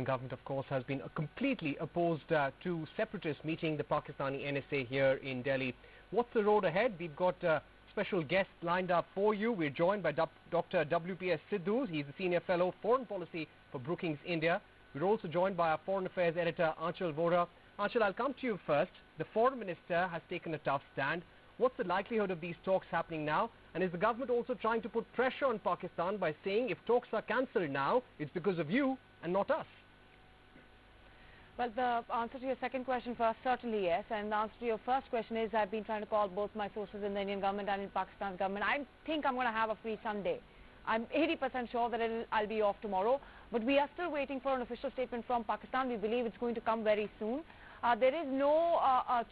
government, of course, has been completely opposed to separatists meeting the Pakistani NSA here in Delhi. What's the road ahead? We've got special guests lined up for you. We're joined by Dr. WPS Sidhu. He's the Senior Fellow, Foreign Policy for Brookings, India. We're also joined by our Foreign Affairs Editor, Aanchal Vora. Aanchal, I'll come to you first. The Foreign Minister has taken a tough stand. What's the likelihood of these talks happening now? And is the government also trying to put pressure on Pakistan by saying if talks are cancelled now, it's because of you and not us? Well, the answer to your second question first, certainly yes. And the answer to your first question is I've been trying to call both my sources in the Indian government and in Pakistan's government. I think I'm going to have a free Sunday. I'm 80% sure that I'll be off tomorrow. But we are still waiting for an official statement from Pakistan. We believe it's going to come very soon. There is no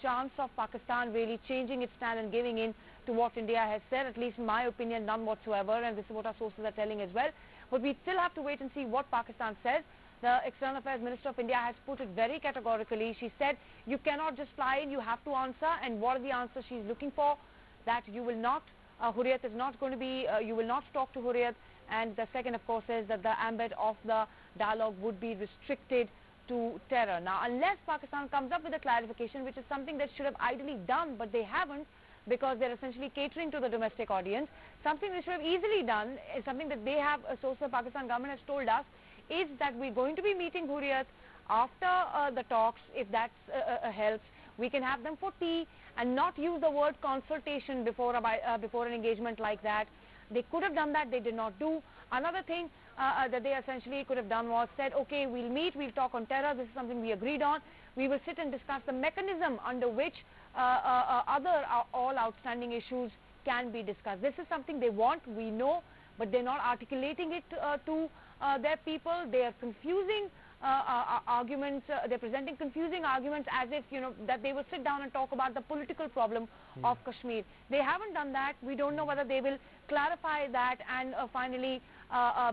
chance of Pakistan really changing its stand and giving in to what India has said, at least in my opinion, none whatsoever, and this is what our sources are telling as well. But we still have to wait and see what Pakistan says. The External Affairs Minister of India has put it very categorically. She said, you cannot just fly in, you have to answer, and what are the answers she's looking for? That you will not, Hurriyat is not going to be, you will not talk to Hurriyat, and the second, of course, is that the ambit of the dialogue would be restricted to terror. Now, unless Pakistan comes up with a clarification, which is something that should have ideally done, but they haven't, because they're essentially catering to the domestic audience, something they should have easily done is something that they have, a source of Pakistan government has told us, is that we're going to be meeting Hurriyat after the talks, if that helps. We can have them for tea and not use the word consultation before an engagement like that. They could have done that, they did not do. Another thing that they essentially could have done was said, okay, we'll meet, we'll talk on terror, this is something we agreed on. We will sit and discuss the mechanism under which all outstanding issues can be discussed. This is something they want, we know, but they're not articulating it to their people. They are confusing arguments, they're presenting confusing arguments as if, you know, that they will sit down and talk about the political problem of Kashmir. They haven't done that. We don't know whether they will clarify that and finally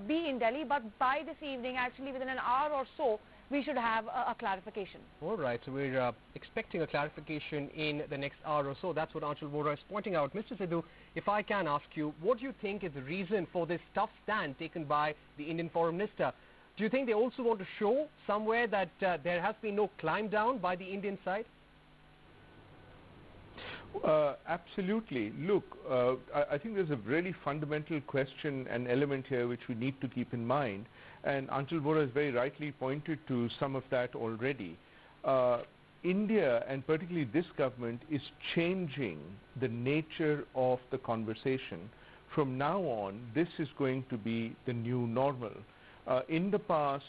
be in Delhi, but by this evening, actually within an hour or so, we should have a clarification. All right, so we're expecting a clarification in the next hour or so. That's what Aanchal Vora is pointing out. Mr. Sidhu, if I can ask you, what do you think is the reason for this tough stand taken by the Indian Foreign Minister? Do you think they also want to show somewhere that there has been no climb down by the Indian side? Absolutely. Look, I think there's a really fundamental question and element here which we need to keep in mind, and Aanchal Vora has very rightly pointed to some of that already. India, and particularly this government, is changing the nature of the conversation. From now on, this is going to be the new normal. In the past,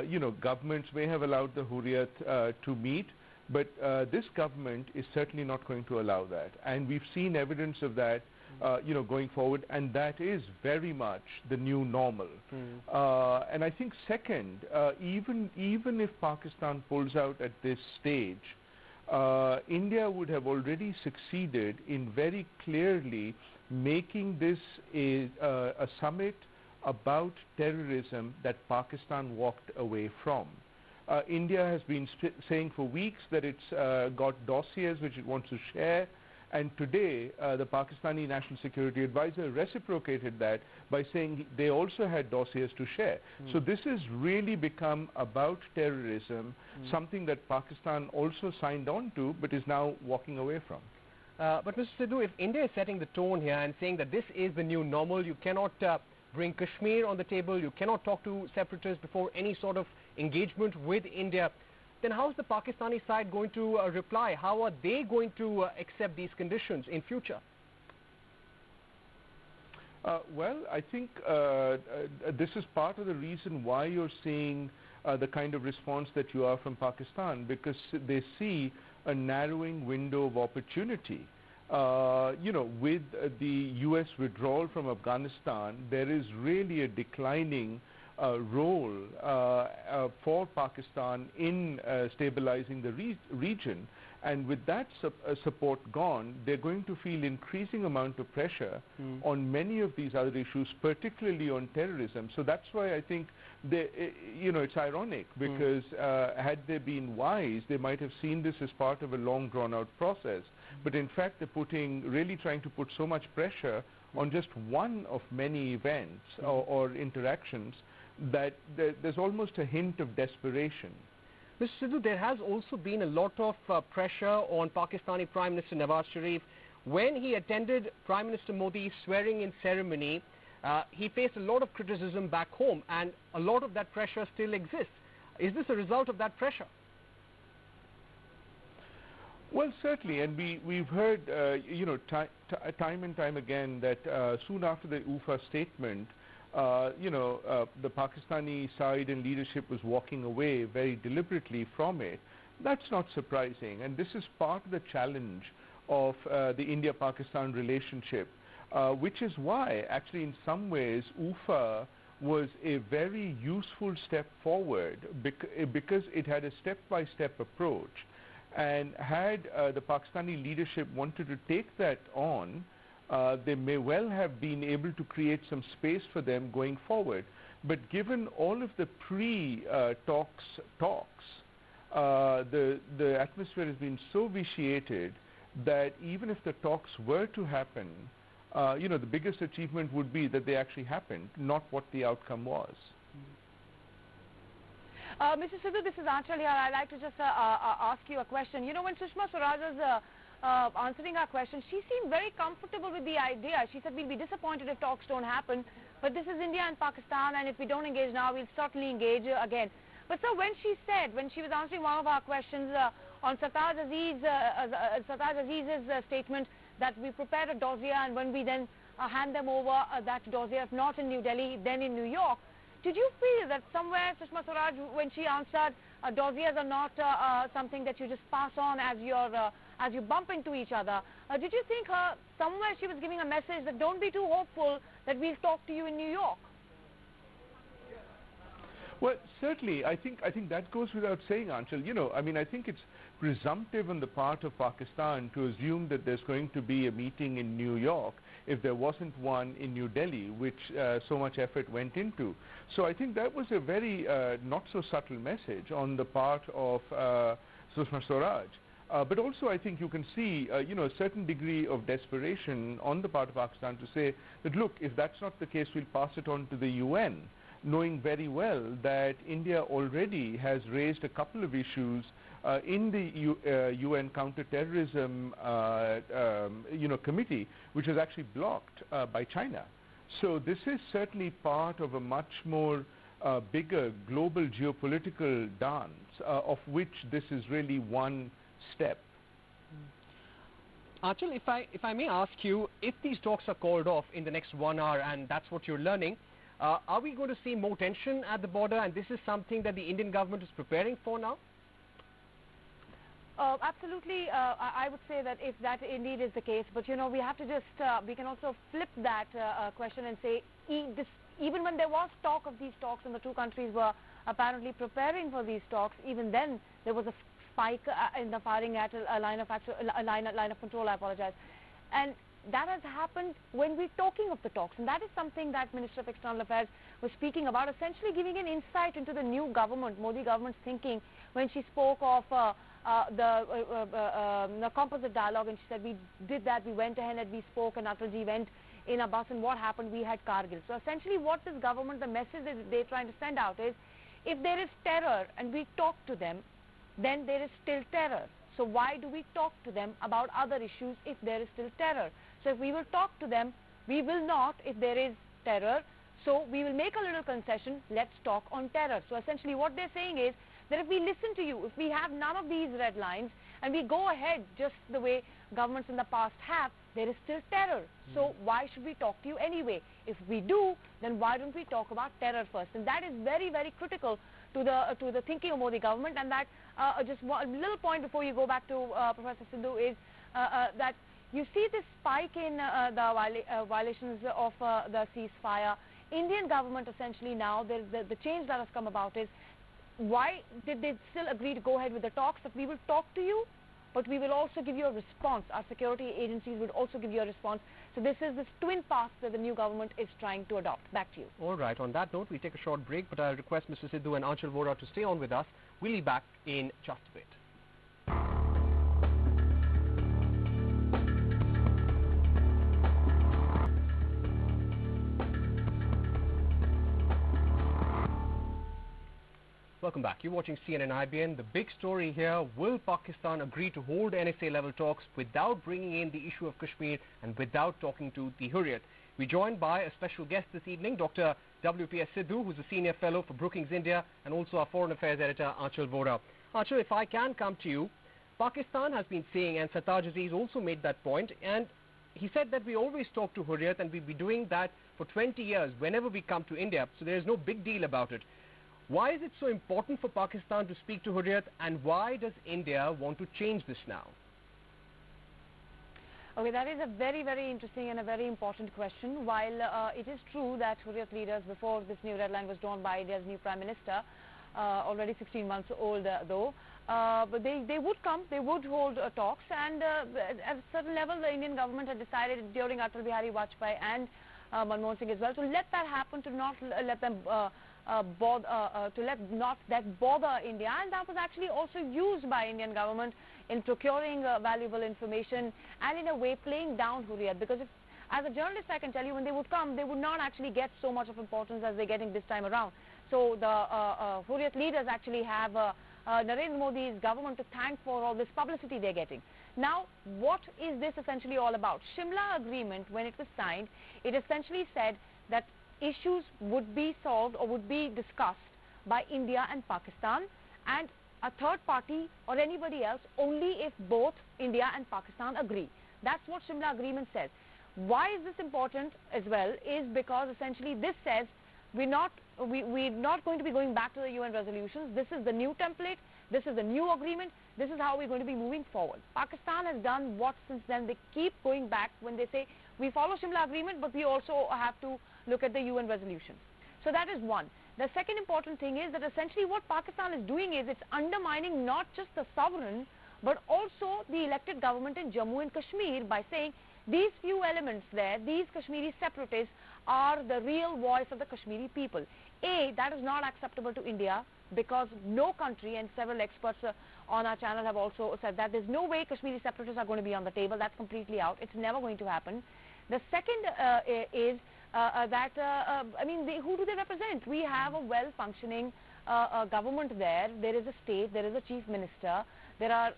you know, governments may have allowed the Hurriyat to meet, but this government is certainly not going to allow that. And we've seen evidence of that, you know, going forward, and that is very much the new normal. And I think second, even if Pakistan pulls out at this stage, India would have already succeeded in very clearly making this a summit about terrorism that Pakistan walked away from. India has been saying for weeks that it's got dossiers which it wants to share, and today the Pakistani National Security Advisor reciprocated that by saying they also had dossiers to share. So this has really become about terrorism, something that Pakistan also signed on to but is now walking away from. But Mr. Sidhu, if India is setting the tone here and saying that this is the new normal, you cannot bring Kashmir on the table, you cannot talk to separatists before any sort of engagement with India, then how is the Pakistani side going to reply? How are they going to accept these conditions in future? Well, I think this is part of the reason why you're seeing the kind of response that you are from Pakistan, because they see a narrowing window of opportunity. You know, with the US withdrawal from Afghanistan, there is really a declining role for Pakistan in stabilizing the region. And with that support gone, they're going to feel increasing amount of pressure on many of these other issues, particularly on terrorism. So that's why I think you know, it's ironic, because had they been wise, they might have seen this as part of a long drawn-out process. But in fact, they're really trying to put so much pressure on just one of many events or interactions that there's almost a hint of desperation. Mr. Sidhu, there has also been a lot of pressure on Pakistani Prime Minister Nawaz Sharif. When he attended Prime Minister Modi's swearing-in ceremony, he faced a lot of criticism back home, and a lot of that pressure still exists. Is this a result of that pressure? Well, certainly, and we've heard, time and time again that soon after the Ufa statement, the Pakistani side and leadership was walking away very deliberately from it. That's not surprising, and this is part of the challenge of the India-Pakistan relationship, which is why, actually, in some ways, Ufa was a very useful step forward because it had a step-by-step approach. And had the Pakistani leadership wanted to take that on, they may well have been able to create some space for them going forward. But given all of the pre-talks, the atmosphere has been so vitiated that even if the talks were to happen, the biggest achievement would be that they actually happened, not what the outcome was. Mr. Sidhu, this is Aanchal here. I'd like to just ask you a question. When Sushma Swaraj was answering our question, she seemed very comfortable with the idea. She said, we'll be disappointed if talks don't happen, but this is India and Pakistan, and if we don't engage now, we'll certainly engage again. But sir, when she was answering one of our questions on Sartaj Aziz's statement that we prepared a dossier, and when we then hand them over that dossier, if not in New Delhi, then in New York, did you feel that somewhere, Sushma Swaraj, when she answered, dossiers are not something that you just pass on as you bump into each other? Did you think somewhere she was giving a message that don't be too hopeful that we'll talk to you in New York? Well, certainly, I think that goes without saying, Aanchal. I think it's presumptive on the part of Pakistan to assume that there's going to be a meeting in New York if there wasn't one in New Delhi, which so much effort went into. So I think that was a very not so subtle message on the part of Sushma Swaraj. But also I think you can see a certain degree of desperation on the part of Pakistan to say that, look, if that's not the case, we'll pass it on to the UN, knowing very well that India already has raised a couple of issues in the UN counter-terrorism committee, which was actually blocked by China. So this is certainly part of a much more bigger global geopolitical dance, of which this is really one step. Aanchal, if I may ask you, if these talks are called off in the next 1 hour, and that's what you're learning, are we going to see more tension at the border, and this is something that the Indian government is preparing for now? Absolutely, I would say that if that indeed is the case, but we have to just, we can also flip that question and say, even when there was talk of these talks and the two countries were apparently preparing for these talks, even then there was a spike in the firing at a line of control, I apologize. And that has happened when we're talking of the talks, and that is something that Minister of External Affairs was speaking about, essentially giving an insight into the new government, Modi government's thinking, when she spoke of the composite dialogue, and she said, we did that, we went ahead and we spoke, and Atalji went in a bus, and what happened? We had Kargil. So essentially what this government, the message that they're trying to send out is, if there is terror and we talk to them, then there is still terror. So why do we talk to them about other issues if there is still terror? So if we will talk to them, we will not if there is terror. So we will make a little concession, let's talk on terror. So essentially what they're saying is that if we listen to you, if we have none of these red lines and we go ahead just the way governments in the past have, there is still terror. So why should we talk to you anyway? If we do, then why don't we talk about terror first? And that is very, very critical to the thinking of Modi government. And that just one little point before you go back to Professor Sidhu is that you see this spike in the violations of the ceasefire. Indian government essentially now, the change that has come about is, why did they still agree to go ahead with the talks? That we will talk to you, but we will also give you a response. Our security agencies will also give you a response. So this is this twin path that the new government is trying to adopt. Back to you. All right. On that note, we take a short break, but I request Mr. Sidhu and Aanchal Vora to stay on with us. We'll be back in just a bit. Welcome back. You're watching CNN IBN. The big story here, will Pakistan agree to hold NSA-level talks without bringing in the issue of Kashmir and without talking to the Hurriyat? We're joined by a special guest this evening, Dr. WPS Sidhu, who's a senior fellow for Brookings India, and also our foreign affairs editor, Aanchal Vora. Aanchal, if I can come to you, Pakistan has been saying, and Sartaj Aziz also made that point, and he said that we always talk to Hurriyat and we'll be doing that for 20 years whenever we come to India, so there is no big deal about it. Why is it so important for Pakistan to speak to Hurriyat, and why does India want to change this now? Okay, that is a very, very interesting and a very important question. While it is true that Hurriyat leaders, before this new red line was drawn by India's new Prime Minister, already 16 months old though, but they would come, they would hold talks, and at a certain level the Indian government had decided during Atal Bihari Vajpayee and Manmohan Singh as well to let that happen, to not let them not that bother India, and that was actually also used by Indian government in procuring valuable information and in a way playing down Hurriyat, because if, as a journalist I can tell you, when they would come, they would not actually get so much of importance as they're getting this time around. So the Hurriyat leaders actually have Narendra Modi's government to thank for all this publicity they're getting. Now, what is this essentially all about? Shimla Agreement, when it was signed, it essentially said that issues would be solved or would be discussed by India and Pakistan and a third party or anybody else only if both India and Pakistan agree. That's what Shimla Agreement says. Why is this important as well is because essentially this says we're not going to be going back to the UN resolutions. This is the new template. This is the new agreement. This is how we're going to be moving forward. Pakistan has done what since then? They keep going back when they say we follow Shimla Agreement, but we also have to look at the UN resolutions. So that is one. The second important thing is that essentially what Pakistan is doing is it's undermining not just the sovereign but also the elected government in Jammu and Kashmir by saying these few elements there, these Kashmiri separatists are the real voice of the Kashmiri people. That is not acceptable to India because no country, and several experts on our channel have also said that there's no way Kashmiri separatists are going to be on the table. That's completely out. It's never going to happen. The second is I mean, who do they represent? We have a well-functioning government there. There is a state, there is a chief minister, there are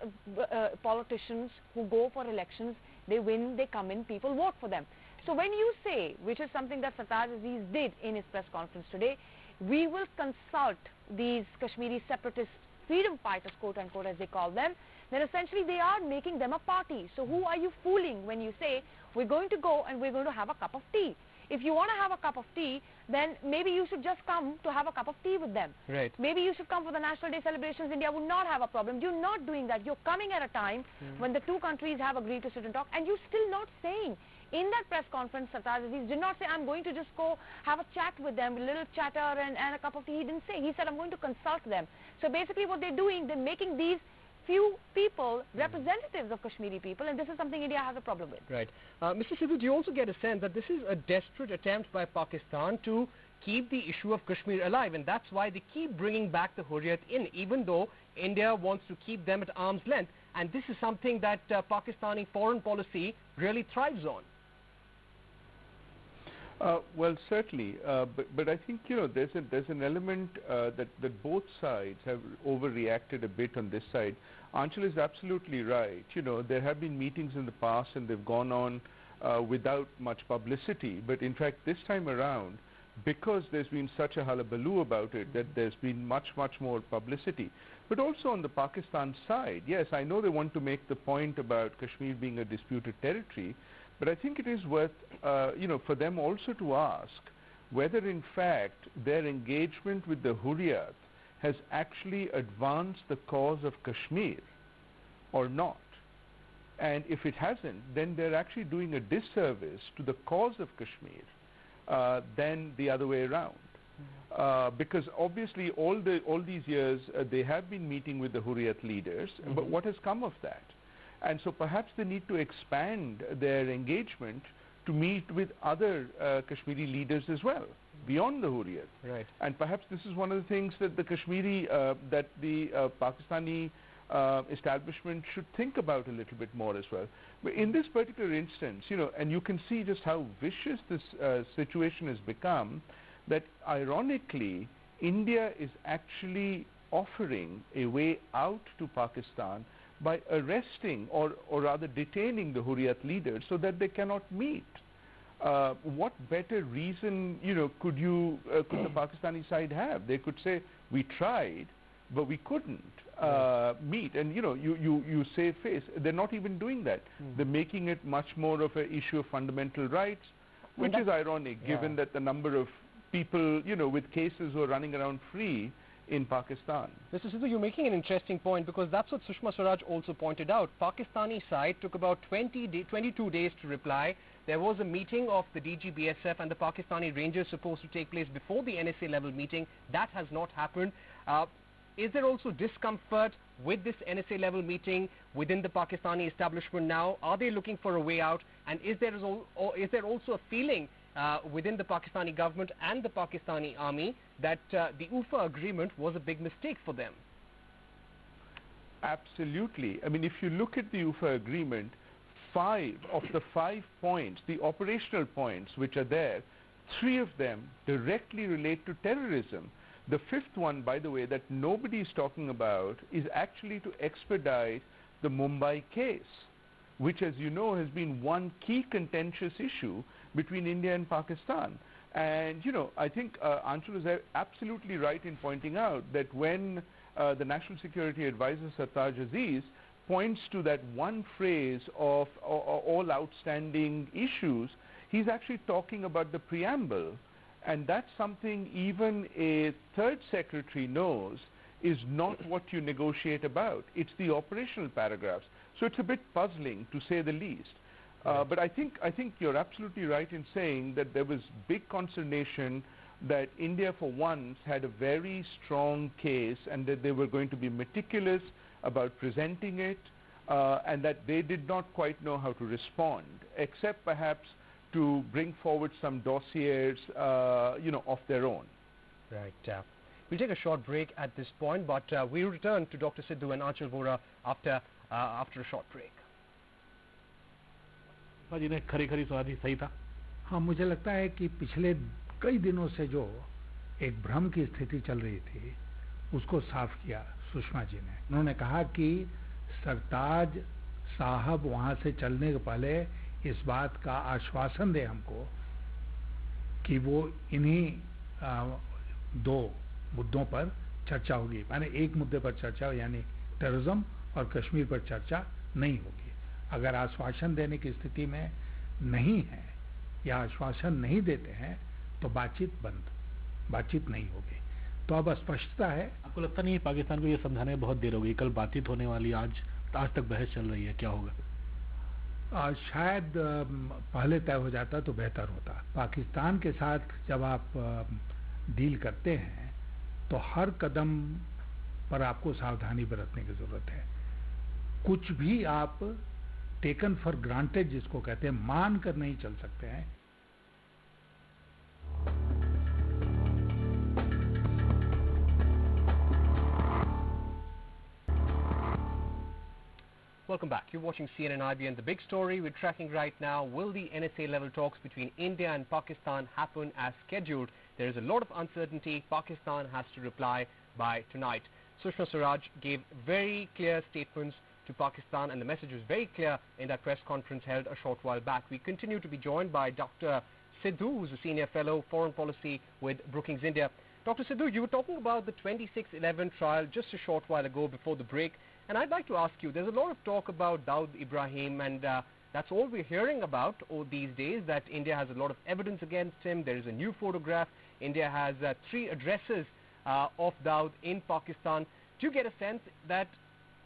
politicians who go for elections, they win, they come in, people vote for them. So when you say, which is something that Sartaj Aziz did in his press conference today, we will consult these Kashmiri separatist freedom fighters, quote unquote, as they call them, then essentially they are making them a party. So who are you fooling when you say we're going to go and we're going to have a cup of tea? If you want to have a cup of tea, then maybe you should just come to have a cup of tea with them. Right. Maybe you should come for the National Day celebrations. India would not have a problem. You're not doing that. You're coming at a time when the two countries have agreed to sit and talk, and you're still not saying. In that press conference, Sartaj Aziz did not say, I'm going to just go have a chat with them, a little chatter and a cup of tea. He didn't say. He said, I'm going to consult them. So basically what they're doing, they're making these few people representatives of Kashmiri people, and this is something India has a problem with. Right. Mr. Sidhu, do you also get a sense that this is a desperate attempt by Pakistan to keep the issue of Kashmir alive, and that's why they keep bringing back the Hurriyat in, even though India wants to keep them at arm's length, and this is something that Pakistani foreign policy really thrives on? Well, certainly, but I think there's an element that both sides have overreacted a bit on this side. Aanchal is absolutely right. There have been meetings in the past and they've gone on without much publicity. But in fact, this time around, because there's been such a hullabaloo about it, that there's been much more publicity. But also on the Pakistan side, yes, I know they want to make the point about Kashmir being a disputed territory. But I think it is worth, for them also to ask whether in fact their engagement with the Hurriyat has actually advanced the cause of Kashmir or not. And if it hasn't, then they're actually doing a disservice to the cause of Kashmir than the other way around. Because obviously all these years they have been meeting with the Hurriyat leaders, but what has come of that? And so perhaps they need to expand their engagement to meet with other Kashmiri leaders as well, beyond the Hurriyat. Right. And perhaps this is one of the things that the Kashmiri, that the Pakistani establishment should think about a little bit more as well. But in this particular instance, and you can see just how vicious this situation has become, that ironically, India is actually offering a way out to Pakistan by arresting or rather detaining the Hurriyat leaders so that they cannot meet. What better reason, could the Pakistani side have? They could say, we tried, but we couldn't meet. And, you save face. They're not even doing that. They're making it much more of an issue of fundamental rights, which is ironic, given that the number of people, with cases who are running around free in Pakistan. Mr. Sidhu, you're making an interesting point, because that's what Sushma Swaraj also pointed out. Pakistani side took about 22 days to reply. There was a meeting of the DGBSF and the Pakistani Rangers supposed to take place before the NSA level meeting. That has not happened. Is there also discomfort with this NSA level meeting within the Pakistani establishment now? Are they looking for a way out? And is there also a feeling within the Pakistani government and the Pakistani army that the Ufa Agreement was a big mistake for them? Absolutely. I mean, if you look at the Ufa Agreement, 5 of the 5 points, the operational points which are there, 3 of them directly relate to terrorism. The 5th one, by the way, that nobody is talking about is actually to expedite the Mumbai case, which, as you know, has been one key contentious issue between India and Pakistan. And, I think Anshul is absolutely right in pointing out that when the National Security Advisor Sartaj Aziz points to that one phrase of all outstanding issues, he's actually talking about the preamble. And that's something even a third secretary knows is not what you negotiate about. It's the operational paragraphs. So it's a bit puzzling, to say the least. But I think you're absolutely right in saying that there was big consternation that India for once had a very strong case and that they were going to be meticulous about presenting it, and that they did not quite know how to respond, except perhaps to bring forward some dossiers, of their own. Right. We'll take a short break at this point, but we'll return to Dr. Sidhu and Anshul Vora after a short break. जी ने खरी सवाल सही था। हाँ, मुझे लगता है कि पिछले कई दिनों से जो एक भ्रम की स्थिति चल रही थी उसको साफ किया सुषमा जी ने। उन्होंने कहा कि सरताज साहब वहां से चलने के पहले इस बात का आश्वासन दे हमको कि वो इन्हीं 2 मुद्दों पर चर्चा होगी, माने एक मुद्दे पर चर्चा यानी टेररिज्म और कश्मीर पर चर्चा नहीं होगी। अगर आश्वासन देने की स्थिति में नहीं है या आश्वासन नहीं देते हैं तो बातचीत नहीं होगी। तो अब स्पष्टता है। आपको लगता नहीं है पाकिस्तान को ये समझाने में बहुत देर हो गई? कल बातचीत होने वाली, आज तक बहस चल रही है, क्या होगा? शायद पहले तय हो जाता तो बेहतर होता। पाकिस्तान के साथ जब आप डील करते हैं तो हर कदम पर आपको सावधानी बरतने की जरूरत है। कुछ भी आप टेकन फॉर ग्रांटेड जिसको कहते हैं, मान कर नहीं चल सकते हैं। Welcome back. You're watching CNN IBN. The big story we're tracking right now: will the NSA level talks between India and Pakistan happen as scheduled? There is a lot of uncertainty. Pakistan has to reply by tonight. Sushma Swaraj gave very clear statements to Pakistan, and the message was very clear in that press conference held a short while back. We continue to be joined by Dr. Sidhu, who's a senior fellow, foreign policy with Brookings India. Dr. Sidhu, you were talking about the 26/11 trial just a short while ago before the break, and I'd like to ask you, there's a lot of talk about Dawood Ibrahim, and that's all we're hearing about these days, that India has a lot of evidence against him. There is a new photograph. India has 3 addresses of Dawood in Pakistan. Do you get a sense that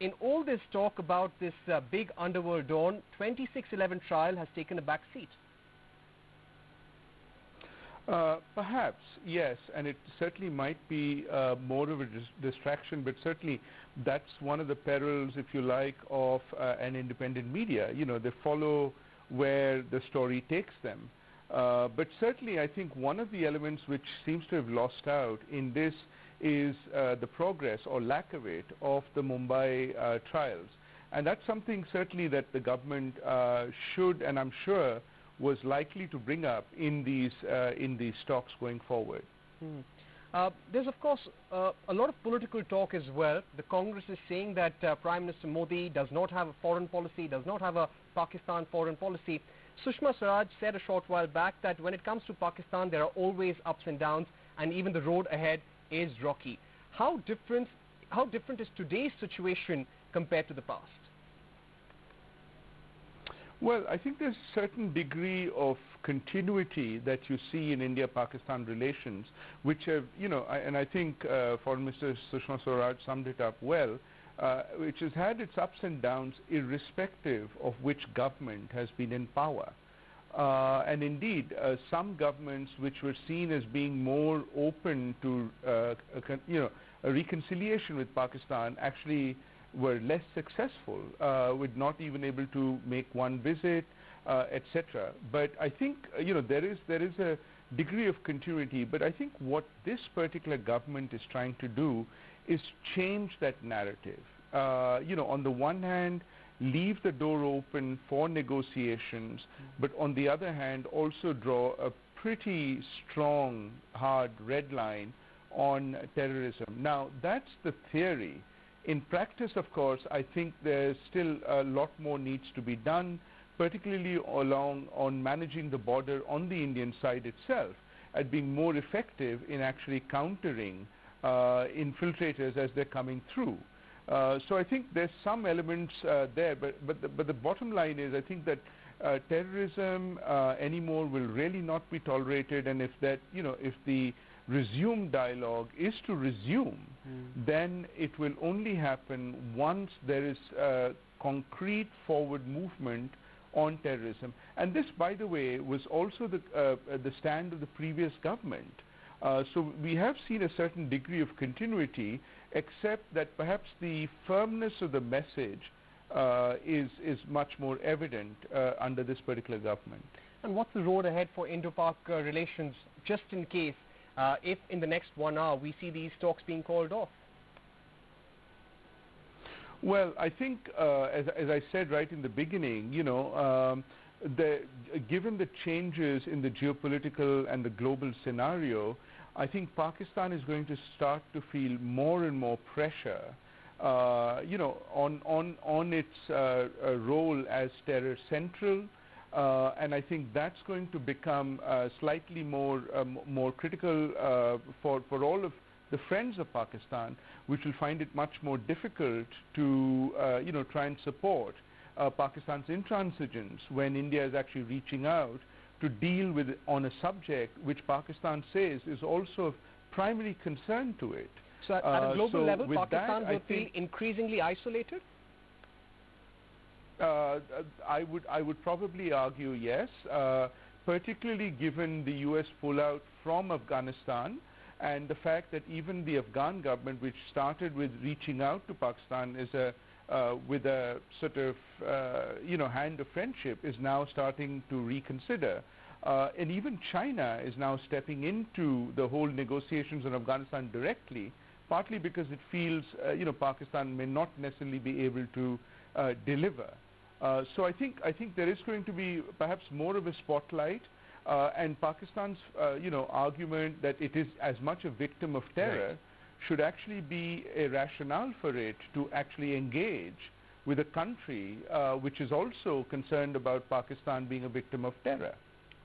in all this talk about this big underworld dawn, 26/11 trial has taken a back seat? Perhaps, yes, and it certainly might be more of a distraction, but certainly that's one of the perils, if you like, of an independent media. They follow where the story takes them. But certainly I think one of the elements which seems to have lost out in this is the progress or lack of it of the Mumbai trials. And that's something certainly that the government should, and I'm sure, was likely to bring up in these talks going forward. There's, of course, a lot of political talk as well. The Congress is saying that Prime Minister Modi does not have a foreign policy, does not have a Pakistan foreign policy. Sushma Swaraj said a short while back that when it comes to Pakistan, there are always ups and downs, and even the road ahead is rocky. How different is today's situation compared to the past? Well, I think there's a certain degree of continuity that you see in India-Pakistan relations, which have, and I think Foreign Minister Sushma Swaraj summed it up well, which has had its ups and downs irrespective of which government has been in power. And indeed, some governments which were seen as being more open to, a reconciliation with Pakistan actually were less successful, with not even able to make one visit, etc. But I think there is a degree of continuity. But I think what this particular government is trying to do is change that narrative. On the one hand, leave the door open for negotiations, but on the other hand, also draw a pretty strong, hard red line on terrorism. Now, that's the theory. In practice, of course, I think there's still a lot more needs to be done, particularly on managing the border on the Indian side itself, at being more effective in actually countering infiltrators as they're coming through. So I think there's some elements there, but the bottom line is I think that terrorism anymore will really not be tolerated, and if the resume dialogue is to resume, then it will only happen once there is concrete forward movement on terrorism. And this, by the way, was also the stand of the previous government. So we have seen a certain degree of continuity, except that perhaps the firmness of the message is much more evident under this particular government. And what's the road ahead for Indo-Pak relations, just in case if in the next 1 hour we see these talks being called off? Well, I think, as I said right in the beginning, given the changes in the geopolitical and the global scenario, I think Pakistan is going to start to feel more and more pressure, on its role as terror central. And I think that's going to become slightly more critical for all of the friends of Pakistan, which will find it much more difficult to try and support Pakistan's intransigence when India is actually reaching out to deal with on a subject which Pakistan says is also of primary concern to it. So at a global level, Pakistan will feel increasingly isolated? I would probably argue yes, particularly given the U.S. pullout from Afghanistan and the fact that even the Afghan government, which started with reaching out to Pakistan with a sort of hand of friendship, is now starting to reconsider. And even China is now stepping into the whole negotiations on Afghanistan directly, partly because it feels Pakistan may not necessarily be able to deliver. So I think there is going to be perhaps more of a spotlight, and Pakistan's argument that it is as much a victim of terror should actually be a rationale for it to actually engage with a country which is also concerned about Pakistan being a victim of terror.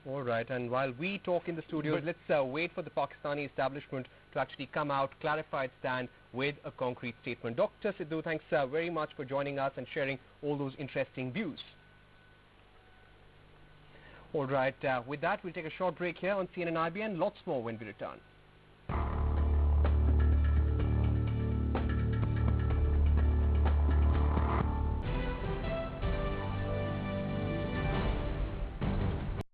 All right, and while we talk in the studios, let's wait for the Pakistani establishment to actually come out, clarify its stand with a concrete statement. Dr. Sidhu, thanks very much for joining us and sharing all those interesting views. All right, with that, we'll take a short break here on CNN IBN. Lots more when we return.